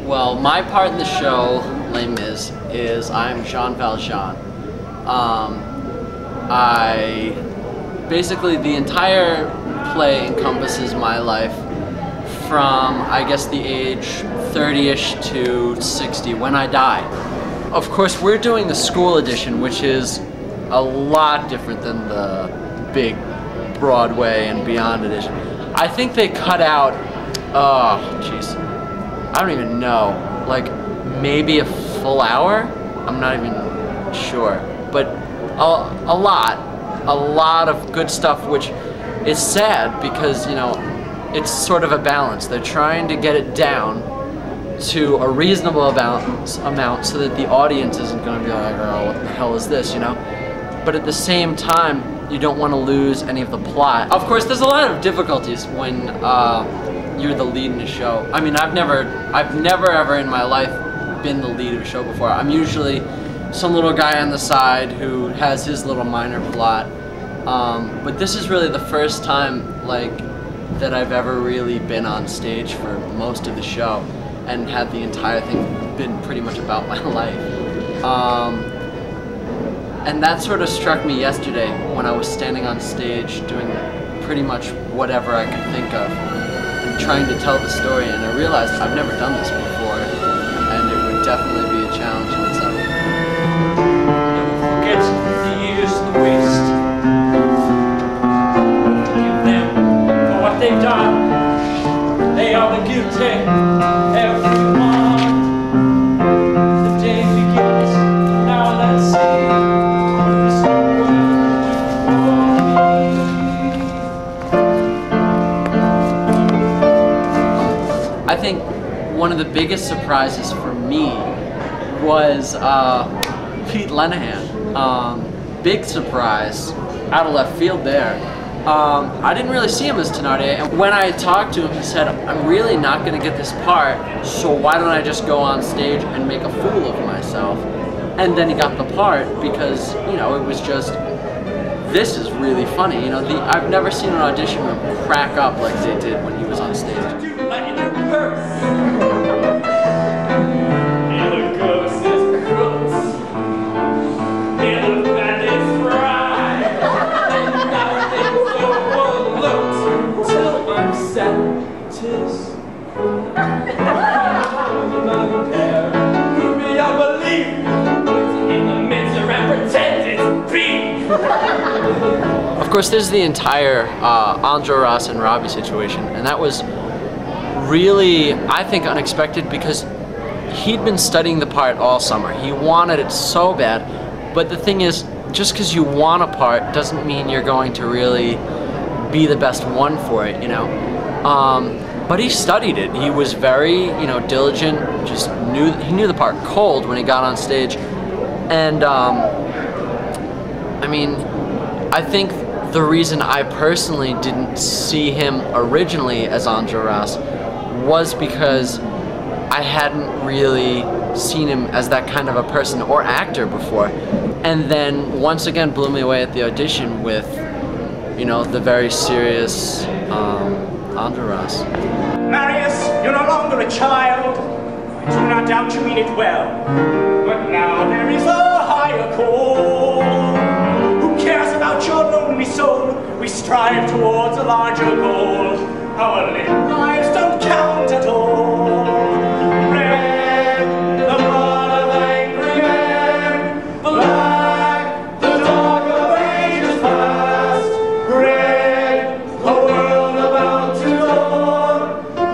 Well, my part in the show, Les Mis, is I'm Jean Valjean. Basically the entire play encompasses my life from, I guess, the age 30-ish to 60 when I die. Of course, we're doing the school edition, which is a lot different than the big Broadway and beyond edition. I think they cut out, oh jeez, I don't even know, like maybe a full hour? I'm not even sure, but a lot of good stuff, which is sad because, you know, it's sort of a balance. They're trying to get it down to a reasonable amount so that the audience isn't going to be like, oh, what the hell is this, you know? But at the same time, you don't want to lose any of the plot. Of course, there's a lot of difficulties when you're the lead in a show. I mean, I've never ever in my life been the lead of a show before. I'm usually some little guy on the side who has his little minor plot. But this is really the first time, like, that I've ever really been on stage for most of the show and had the entire thing been pretty much about my life. And that sort of struck me yesterday when I was standing on stage doing pretty much whatever I could think of and trying to tell the story, and I realized I've never done this before and it would definitely be a challenge in itself. Never forget the years in the waste. Forgive them for what they've done. They are the guilty, everyone. The day begins, now let's see. I think one of the biggest surprises for me was Pete Lenahan. Big surprise, out of left field there. I didn't really see him as Thénardier, and when I talked to him, he said, I'm really not going to get this part, so why don't I just go on stage and make a fool of myself? And then he got the part because, you know, it was just, this is really funny. You know, I've never seen an audition room crack up like they did when he was on stage. Of course, there's the entire Enjolras and Robbie situation, and that was really, I think, unexpected because he'd been studying the part all summer. He wanted it so bad, but the thing is, just because you want a part doesn't mean you're going to really be the best one for it, you know? But he studied it. He was very, you know, diligent, just he knew the part cold when he got on stage. And, I mean, I think the reason I personally didn't see him originally as Enjolras was because I hadn't really seen him as that kind of a person or actor before. And then once again blew me away at the audition with, you know, the very serious Enjolras. Marius, you're no longer a child. I do not doubt you mean it well. But now there is a higher call. Who cares about your lonely soul? We strive towards a larger goal. Our little lives don't count at all. Red, the blood of angry men. Black, the dark of ages past. Red, a world about to dawn.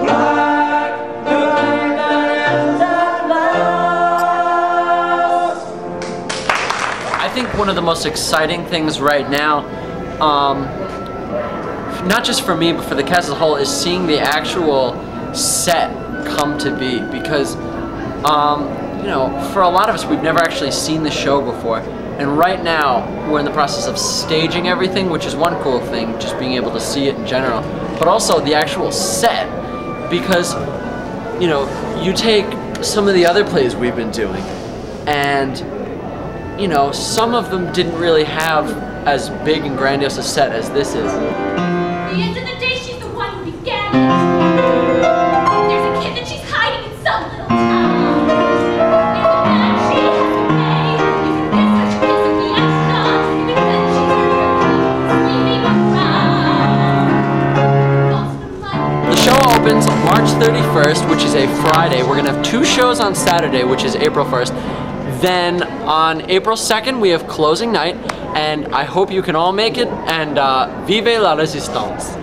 Black, the night that ends at last. I think one of the most exciting things right now, not just for me, but for the cast as a whole, is seeing the actual set come to be. Because, you know, for a lot of us, we've never actually seen the show before. And right now, we're in the process of staging everything, which is one cool thing, just being able to see it in general. But also the actual set. Because, you know, you take some of the other plays we've been doing, and, you know, some of them didn't really have as big and grandiose a set as this is. At the end of the day, she's the one who began it. There's a kid that she's hiding in some little town. March 31st, which is a Friday. We're gonna have 2 shows on Saturday, which is April 1st. Then on April 2nd, we have closing night, and I hope you can all make it, and vive la résistance.